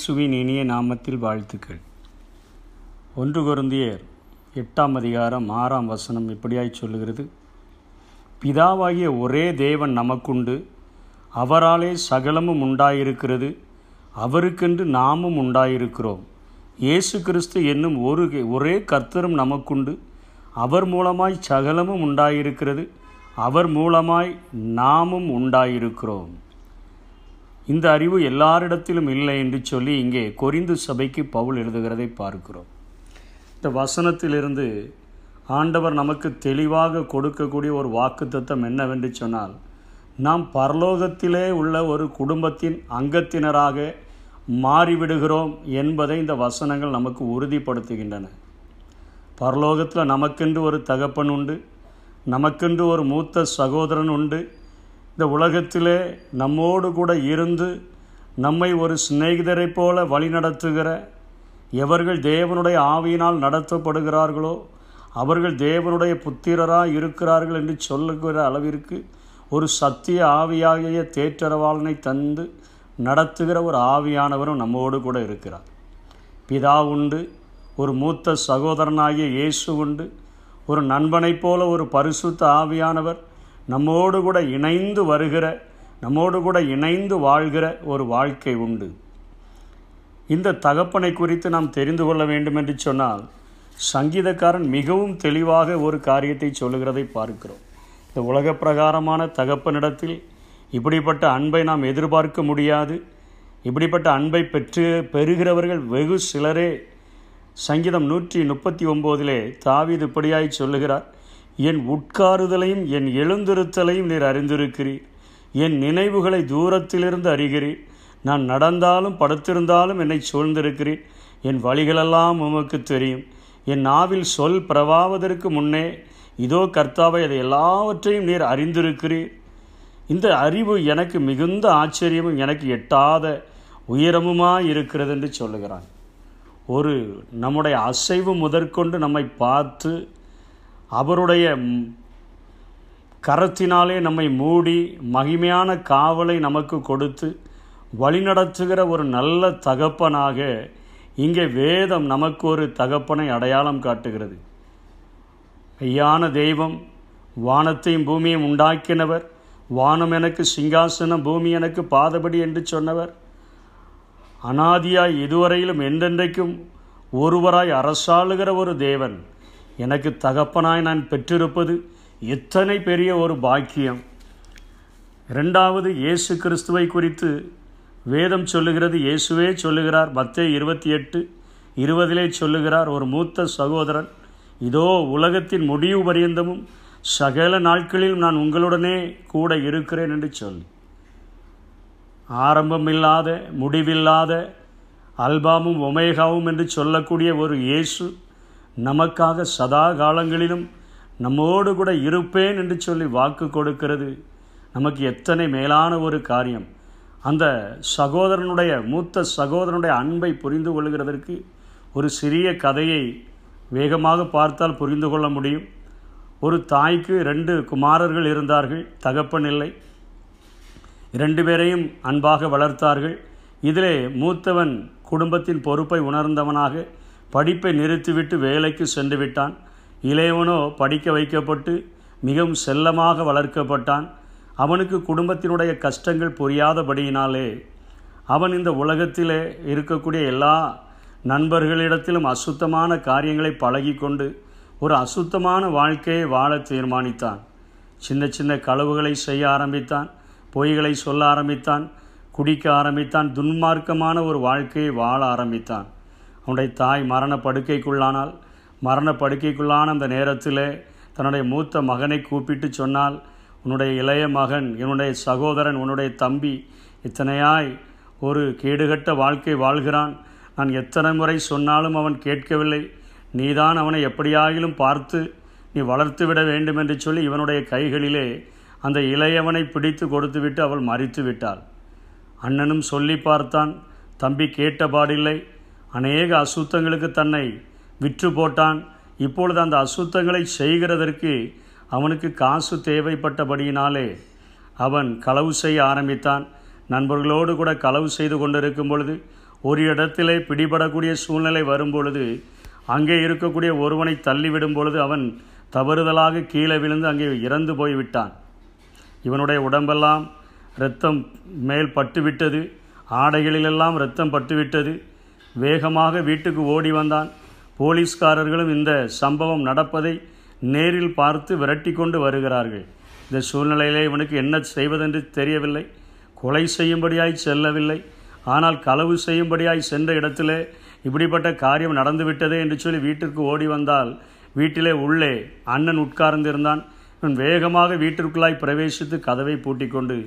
இயேசுவின் இனிய நாமத்தில் வாழ்த்துக்கள். 1 கொரிந்தியர் 8ஆம் அதிகாரம் 6ஆம் வசனம் இப்படியாய் சொல்லுகிறது: பிதாவாகிய ஒரே தேவன் நமக்குண்டு, அவராலே சகலமும் உண்டாயிருக்கிறது, அவருக்கென்று நாமும் உண்டாயிருக்கிறோம். இயேசு கிறிஸ்து என்னும் ஒரே கர்த்தரும் நமக்குண்டு, அவர் மூலமாய் சகலமும் உண்டாயிருக்கிறது, அவர் மூலமாய் நாமும் உண்டாயிருக்கிறோம். இந்த அறிவு எல்லாரிடத்திலும் இல்லை என்று சொல்லி இங்கே கொரிந்து சபைக்கு பவுல் எழுதுகிறதை பார்க்கிறோம். இந்த வசனத்திலிருந்து ஆண்டவர் நமக்கு தெளிவாக கொடுக்கக்கூடிய ஒரு வாக்குத்தத்தம் என்னவென்று சொன்னால், நாம் பரலோகத்திலே உள்ள ஒரு குடும்பத்தின் அங்கத்தினராக மாறிவிடுகிறோம் என்பதை இந்த வசனங்கள் நமக்கு உறுதிப்படுத்துகின்றன. பரலோகத்தில் நமக்கென்று ஒரு தகப்பன் உண்டு, நமக்கென்று ஒரு மூத்த சகோதரன் உண்டு. இந்த உலகத்திலே நம்மோடு கூட இருந்து நம்மை ஒரு சிநேகிதரைப் போல வழிநடத்துகிற, எவர்கள் தேவனுடைய ஆவியினால் நடத்தப்படுகிறார்களோ அவர்கள் தேவனுடைய புத்திரராக இருக்கிறார்கள் என்று சொல்லுகிற அளவிற்கு ஒரு சத்திய ஆவியாகிய தேற்றரவாளனை தந்து நடத்துகிற ஒரு ஆவியானவரும் நம்மோடு கூட இருக்கிறார். பிதா உண்டு, ஒரு மூத்த சகோதரனாகிய இயேசு உண்டு, ஒரு நண்பனைப் போல ஒரு பரிசுத்த ஆவியானவர் நம்மோடு கூட இணைந்து வருகிற, நம்மோடு கூட இணைந்து வாழ்கிற ஒரு வாழ்க்கை உண்டு. இந்த தகப்பனை குறித்து நாம் தெரிந்து கொள்ள வேண்டும் என்று சொன்னால், சங்கீதக்காரன் மிகவும் தெளிவாக ஒரு காரியத்தை சொல்லுகிறதை பார்க்கிறோம். இந்த உலக பிரகாரமான தகப்பனிடத்தில் இப்படிப்பட்ட அன்பை நாம் எதிர்பார்க்க முடியாது. இப்படிப்பட்ட அன்பை பெறுகிறவர்கள் வெகு சிலரே. சங்கீதம் 139 தாவீது இப்படியாய் சொல்லுகிறார்: என் உட்காருதலையும் என் எழுந்திருத்தலையும் நீர் அறிந்திருக்கிறீர், என் நினைவுகளை தூரத்திலிருந்து அறிகிறீர். நான் நடந்தாலும் படுத்திருந்தாலும் என்னை சூழ்ந்திருக்கிறீர், என் வழிகளெல்லாம் உமக்கு தெரியும். என் நாவில் சொல் பிரவாவதற்கு முன்னே இதோ கர்த்தாவை அதை எல்லாவற்றையும் நீர் அறிந்திருக்கிறீர். இந்த அறிவு எனக்கு மிகுந்த ஆச்சரியமும் எனக்கு எட்டாத உயரமுமாய் இருக்கிறது என்று சொல்லுகிறான். ஒரு நம்முடைய அசைவு முதற்கொண்டு நம்மை பார்த்து அவருடைய கரத்தினாலே நம்மை மூடி மகிமையான காவலை நமக்கு கொடுத்து வழிநடத்துகிற ஒரு நல்ல தகப்பனாக இங்கே வேதம் நமக்கு ஒரு தகப்பனை அடையாளம் காட்டுகிறது. மெய்யான தெய்வம், வானத்தையும் பூமியையும் உண்டாக்கினவர், வானம் எனக்கு சிங்காசனம், பூமி எனக்கு பாதபடி என்று சொன்னவர், அனாதியாய் இதுவரையிலும் என்றென்றைக்கும் ஒருவராய் அரசாளுகிற ஒரு தேவன் எனக்கு தகப்பனாய் நான் பெற்றிருப்பது எத்தனை பெரிய ஒரு பாக்கியம். இரண்டாவது, இயேசு கிறிஸ்துவை குறித்து வேதம் சொல்லுகிறது, இயேசுவே சொல்லுகிறார். மத்தேயு 28:20 சொல்லுகிறார், ஒரு மூத்த சகோதரன், இதோ உலகத்தின் முடிவு பரியந்தமும் சகல நாட்களிலும் நான் உங்களுடனே கூட இருக்கிறேன் என்று சொல்லி, ஆரம்பமில்லாத முடிவில்லாத அல்பாமும் ஒமேகாவும் என்று சொல்லக்கூடிய ஒரு இயேசு நமக்காக சதா காலங்களிலும் நம்மோடு கூட இருப்பேன் என்று சொல்லி வாக்கு கொடுக்கிறது நமக்கு எத்தனை மேலான ஒரு காரியம். அந்த சகோதரனுடைய, மூத்த சகோதரனுடைய அன்பை புரிந்து கொள்கிறதற்கு ஒரு சிறிய கதையை வேகமாக பார்த்தால் புரிந்து கொள்ள முடியும். ஒரு தாய்க்கு 2 குமாரர்கள் இருந்தார்கள், தகப்பன் இல்லை. 2 பேரையும் அன்பாக வளர்த்தார்கள். இதிலே மூத்தவன் குடும்பத்தின் பொறுப்பை உணர்ந்தவனாக படிப்பை நிறுத்திவிட்டு வேலைக்கு சென்று விட்டான். இளையவனோ படிக்க வைக்கப்பட்டு மிகவும் செல்லமாக வளர்க்கப்பட்டான். அவனுக்கு குடும்பத்தினுடைய கஷ்டங்கள் புரியாதபடியினாலே அவன் இந்த உலகத்திலே இருக்கக்கூடிய எல்லா நண்பர்களிடத்திலும் அசுத்தமான காரியங்களை பழகி கொண்டு ஒரு அசுத்தமான வாழ்க்கையை வாழ தீர்மானித்தான். சின்ன சின்ன களவுகளை செய்ய ஆரம்பித்தான், பொய்களை சொல்ல ஆரம்பித்தான், குடிக்க ஆரம்பித்தான், துன்மார்க்கமான ஒரு வாழ்க்கையை வாழ ஆரம்பித்தான். அவனுடைய தாய் மரண படுக்கைக்குள்ளான அந்த நேரத்தில் தன்னுடைய மூத்த மகனை கூப்பிட்டு சொன்னால், உன்னுடைய இளைய மகன், என்னுடைய சகோதரன், உன்னுடைய தம்பி இத்தனையாய் ஒரு கேடுகட்ட வாழ்க்கை வாழ்கிறான். நான் எத்தனை முறை சொன்னாலும் அவன் கேட்கவில்லை. நீதான் அவனை எப்படியாகிலும் பார்த்து நீ வளர்த்து விட வேண்டும் என்று சொல்லி இவனுடைய கைகளிலே அந்த இளையவனை பிடித்து கொடுத்துவிட்டு அவள் மரித்து விட்டாள். அண்ணனும் சொல்லி பார்த்தான், தம்பி கேட்டபாடில்லை. அநேக அசுத்தங்களுக்கு தன்னை விற்று போட்டான். இப்பொழுது அந்த அசுத்தங்களை செய்கிறதற்கு அவனுக்கு காசு தேவைப்பட்டபடியினாலே அவன் களவு செய்ய ஆரம்பித்தான். நண்பர்களோடு கூட களவு செய்து கொண்டிருக்கும் பொழுது ஒரு இடத்திலே பிடிபடக்கூடிய சூழ்நிலை வரும்பொழுது அங்கே இருக்கக்கூடிய ஒருவனை தள்ளிவிடும் பொழுது அவன் தவறுதலாக கீழே விழுந்து அங்கே இறந்து போய்விட்டான். இவனுடைய உடம்பெல்லாம் இரத்தம் மேல் பட்டுவிட்டது, ஆடைகளிலெல்லாம் இரத்தம் பட்டுவிட்டது. வேகமாக வீட்டுக்கு ஓடி வந்தான். போலீஸ்காரர்களும் இந்த சம்பவம் நடப்பதை நேரில் பார்த்து விரட்டி கொண்டு வருகிறார்கள். இந்த சூழ்நிலையிலே இவனுக்கு என்ன செய்வதென்று தெரியவில்லை. கொலை செய்யும்படியாய் செல்லவில்லை, ஆனால் களவு செய்யும்படியாய் சென்ற இடத்திலே இப்படிப்பட்ட காரியம் நடந்துவிட்டதே என்று சொல்லி வீட்டிற்கு ஓடி வந்தால் வீட்டிலே உள்ளே அண்ணன் உட்கார்ந்திருந்தான். இவன் வேகமாக வீட்டிற்குள்ளாய் பிரவேசித்து கதவை பூட்டிக்கொண்டு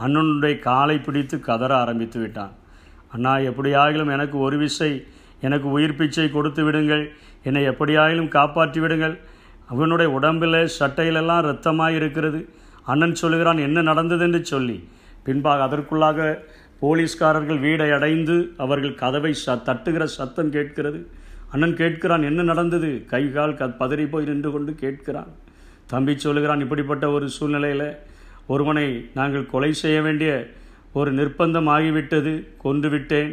அண்ணனுடைய காலை பிடித்து கதற ஆரம்பித்து விட்டான். அண்ணா, எப்படியாகிலும் எனக்கு ஒரு விசை எனக்கு உயிர் பிச்சை கொடுத்து விடுங்கள், என்னை எப்படியாகிலும் காப்பாற்றி விடுங்கள். அவனுடைய உடம்பில் சட்டையிலெல்லாம் இரத்தமாக இருக்கிறது. அண்ணன் சொல்லுகிறான் என்ன நடந்தது என்று சொல்லி. பின்பாக அதற்குள்ளாக போலீஸ்காரர்கள் வீடை அடைந்து அவர்கள் கதவை தட்டுகிற சத்தம் கேட்கிறது. அண்ணன் கேட்கிறான் என்ன நடந்தது, கை கால் பதறி போய் நின்று கொண்டு கேட்கிறான். தம்பி சொல்லுகிறான் இப்படிப்பட்ட ஒரு சூழ்நிலையில் ஒருவனை நாங்கள் கொலை செய்ய வேண்டிய ஒரு நிர்பந்தம் ஆகிவிட்டது, கொன்று விட்டேன்.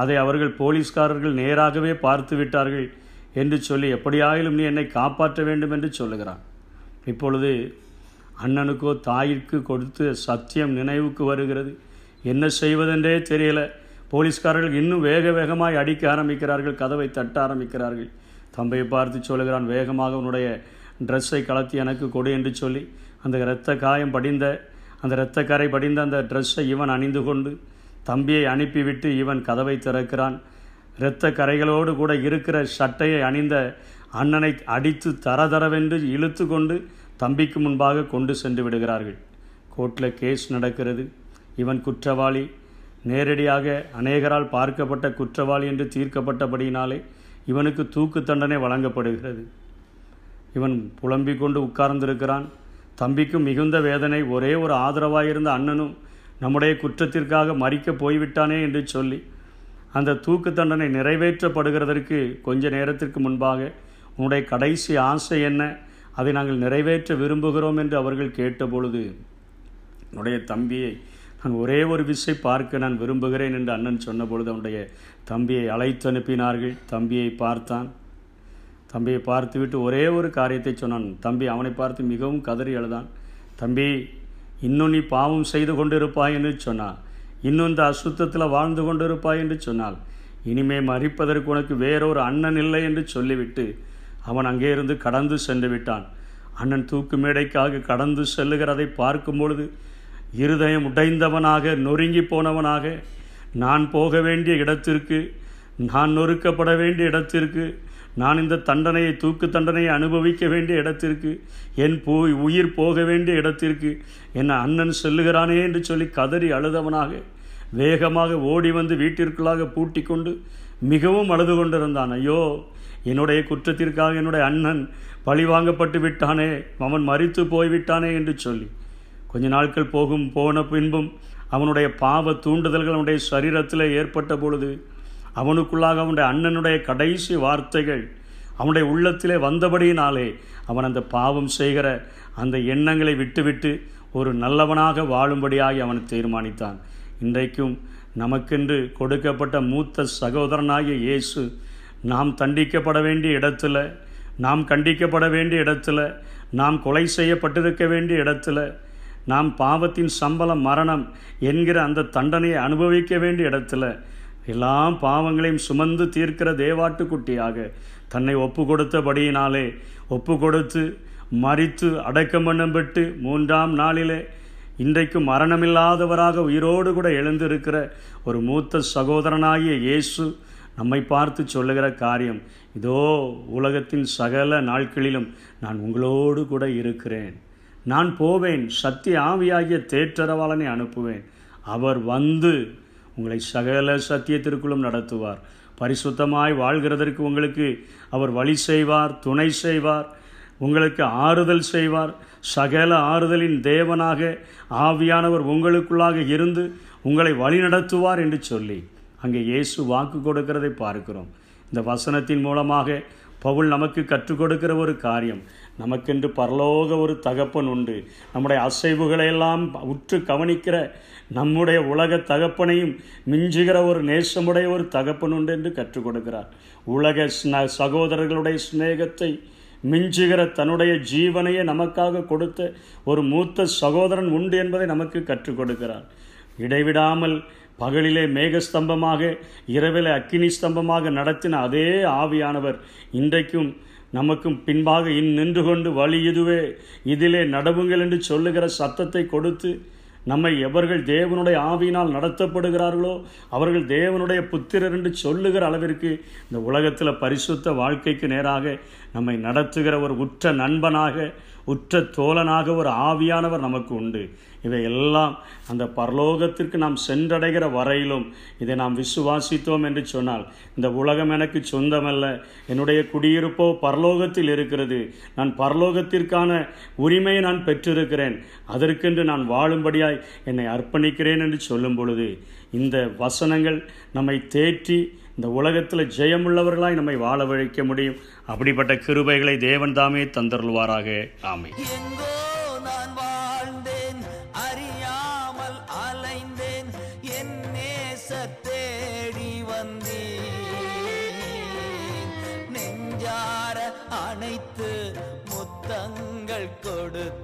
அதை அவர்கள் போலீஸ்காரர்கள் நேராகவே பார்த்து விட்டார்கள் என்று சொல்லி எப்படியாயிலும் நீ என்னை காப்பாற்ற வேண்டும் என்று சொல்லுகிறான். இப்பொழுது அண்ணனுக்கோ தாய்க்கு கொடுத்த சத்தியம் நினைவுக்கு வருகிறது. என்ன செய்வதென்றே தெரியல. போலீஸ்காரர்கள் இன்னும் வேகமாய் அடிக்க ஆரம்பிக்கிறார்கள், கதவை தட்ட ஆரம்பிக்கிறார்கள். தம்பியை பார்த்து சொல்லுகிறான் வேகமாக உன்னுடைய ட்ரெஸ்ஸை கலத்தி எனக்கு கொடு என்று சொல்லி அந்த இரத்த கரை படிந்த அந்த ட்ரெஸ்ஸை இவன் அணிந்து கொண்டு தம்பியை அனுப்பிவிட்டு இவன் கதவை திறக்கிறான். இரத்த கரைகளோடு கூட இருக்கிற சட்டையை அணிந்த அண்ணனை அடித்து தரதரவென்று இழுத்து கொண்டு தம்பிக்கு முன்பாக கொண்டு சென்று விடுகிறார்கள். கோர்ட்டில் கேஸ் நடக்கிறது. இவன் குற்றவாளி, நேரடியாக அநேகரால் பார்க்கப்பட்ட குற்றவாளி என்று தீர்க்கப்பட்டபடியினாலே இவனுக்கு தூக்கு தண்டனை வழங்கப்படுகிறது. இவன் புலம்பிக் கொண்டு உட்கார்ந்திருக்கிறான். தம்பிக்கும் மிகுந்த வேதனை. ஒரே ஒரு ஆதரவாயிருந்த அண்ணனும் நம்முடைய குற்றத்திற்காக மறிக்க போய்விட்டானே என்று சொல்லி அந்த தூக்கு தண்டனை நிறைவேற்றப்படுகிறதற்கு கொஞ்ச நேரத்திற்கு முன்பாக உன்னுடைய கடைசி ஆசை என்ன, அதை நாங்கள் நிறைவேற்ற விரும்புகிறோம் என்று அவர்கள் கேட்டபொழுது என்னுடைய தம்பியை நான் ஒரே ஒரு விசை பார்க்க நான் விரும்புகிறேன் என்று அண்ணன் சொன்னபொழுது அவனுடைய தம்பியை அழைத்து அனுப்பினார்கள். தம்பியை பார்த்தான். தம்பியை பார்த்துவிட்டு ஒரே ஒரு காரியத்தை சொன்னான். தம்பி அவனை பார்த்து மிகவும் கதறி அழுதான். தம்பி, இன்னும் நீ பாவம் செய்து கொண்டிருப்பாய் என்று சொன்னான். இன்னும் இந்த அசுத்தத்தில் வாழ்ந்து கொண்டிருப்பாய் என்று சொன்னால் இனிமே மறிப்பதற்கு உனக்கு வேறொரு அண்ணன் இல்லை என்று சொல்லிவிட்டு அவன் அங்கே இருந்து கடந்து சென்று விட்டான். அண்ணன் தூக்கு மேடைக்காக கடந்து செல்லுகிறதை பார்க்கும் பொழுது இருதயம் உடைந்தவனாக நொறுங்கி போனவனாக நான் போக வேண்டிய இடத்திற்கு, நான் நொறுக்கப்பட வேண்டிய இடத்திற்கு, நான் இந்த தண்டனையை தூக்கு தண்டனையை அனுபவிக்க வேண்டிய இடத்திற்கு, என் உயிர் போக வேண்டிய இடத்திற்கு என் அண்ணன் செல்லுகிறானே என்று சொல்லி கதறி அழுதவனாக வேகமாக ஓடி வந்து வீட்டிற்குள்ளாக பூட்டி கொண்டு மிகவும் அழுது கொண்டிருந்தான். ஐயோ, என்னுடைய குற்றத்திற்காக என்னுடைய அண்ணன் பழி வாங்கப்பட்டு விட்டானே, அவன் மரித்து போய்விட்டானே என்று சொல்லி கொஞ்ச நாட்கள் போன பின்பும் அவனுடைய பாவ தூண்டுதல்கள் அவனுடைய சரீரத்தில் ஏற்பட்ட பொழுது அவனுக்குள்ளாக அவனுடைய அண்ணனுடைய கடைசி வார்த்தைகள் அவனுடைய உள்ளத்திலே வந்தபடியினாலே அவன் அந்த பாவம் செய்கிற அந்த எண்ணங்களை விட்டுவிட்டு ஒரு நல்லவனாக வாழும்படியாகி அவன் தீர்மானித்தான். இன்றைக்கும் நமக்கென்று கொடுக்கப்பட்ட மூத்த சகோதரனாகிய இயேசு நாம் தண்டிக்கப்பட வேண்டிய இடத்துல, நாம் கண்டிக்கப்பட வேண்டிய இடத்துல, நாம் கொலை செய்யப்பட்டிருக்க வேண்டிய இடத்துல, நாம் பாவத்தின் சம்பளம் மரணம் என்கிற அந்த தண்டனையை அனுபவிக்க வேண்டிய இடத்துல எல்லா பாவங்களையும் சுமந்து தீர்க்கிற தேவாட்டுக்குட்டியாக தன்னை ஒப்பு கொடுத்தபடியினாலே ஒப்பு கொடுத்து மரித்து அடக்கம் பண்ணப்பட்டு 3ஆம் நாளிலே இன்றைக்கு மரணமில்லாதவராக உயிரோடு கூட எழுந்திருக்கிற ஒரு மூத்த சகோதரனாகிய இயேசு நம்மை பார்த்து சொல்லுகிற காரியம், இதோ உலகத்தின் சகல நாட்களிலும் நான் உங்களோடு கூட இருக்கிறேன். நான் போவேன், சத்திய ஆவியாகிய தேற்றரவாளனை அனுப்புவேன். அவர் வந்து உங்களை சகல சத்தியத்திற்குள்ளும் நடத்துவார். பரிசுத்தமாய் வாழ்கிறதற்கு உங்களுக்கு அவர் வழி செய்வார், துணை செய்வார், உங்களுக்கு ஆறுதல் செய்வார். சகல ஆறுதலின் தேவனாக ஆவியானவர் உங்களுக்குள்ளாக இருந்து உங்களை வழி நடத்துவார் என்று சொல்லி அங்கே இயேசு வாக்கு கொடுக்கிறதை பார்க்கிறோம். இந்த வசனத்தின் மூலமாக பவுல் நமக்கு கற்றுக் கொடுக்கிற ஒரு காரியம், நமக்கென்று பரலோக ஒரு தகப்பன் உண்டு. நம்முடைய அசைவுகளையெல்லாம் உற்று கவனிக்கிற நம்முடைய உலக தகப்பனையும் மிஞ்சுகிற ஒரு நேசமுடைய ஒரு தகப்பன் உண்டு என்று கற்றுக் கொடுக்கிறார். உலக சகோதரர்களுடைய சிநேகத்தை மிஞ்சுகிற தன்னுடைய ஜீவனையே நமக்காக கொடுத்த ஒரு மூத்த சகோதரன் உண்டு என்பதை நமக்கு கற்றுக் கொடுக்கிறார். இடைவிடாமல் பகலிலே மேகஸ்தம்பமாக, இரவிலே அக்கினி ஸ்தம்பமாக நடத்தின அதே ஆவியானவர் இன்றைக்கும் நமக்கும் பின்பாக நின்று கொண்டு வழி இதுவே, இதிலே நடவுங்கள் என்று சொல்லுகிற சத்தத்தை கொடுத்து நம்மை எவர்கள் தேவனுடைய ஆவியினால் நடத்தப்படுகிறார்களோ அவர்கள் தேவனுடைய புத்திரர் என்று சொல்லுகிற அளவிற்கு இந்த உலகத்தில் பரிசுத்த வாழ்க்கைக்கு நேராக நம்மை நடத்துகிற ஒரு உற்ற நண்பனாக, உற்ற தோழனாக ஒரு ஆவியானவர் நமக்கு உண்டு. இவையெல்லாம் அந்த பரலோகத்திற்கு நாம் சென்றடைகிற வரையிலும் இதை நாம் விசுவாசித்தோம் என்று சொன்னால், இந்த உலகம் எனக்கு சொந்தமல்ல, என்னுடைய குடியிருப்போ பரலோகத்தில் இருக்கிறது, நான் பரலோகத்திற்கான உரிமையை நான் பெற்றிருக்கிறேன், அதற்கென்று நான் வாழும்படியாய் என்னை அர்ப்பணிக்கிறேன் என்று சொல்லும் பொழுது இந்த வசனங்கள் நம்மை தேற்றி இந்த உலகத்தில் ஜெயமுள்ளவர்களாய் நம்மை வாழ வைக்க முடியும். அப்படிப்பட்ட கிருபைகளை தேவன் தாமே தந்தருள்வாராக. ஆமென். நான் வாழ்ந்தேன், அறியாமல் அலைந்தேன், என் நேசர் தேடி வந்தேன், நெஞ்சார அணைத்து முத்தங்கள் கொடுத்து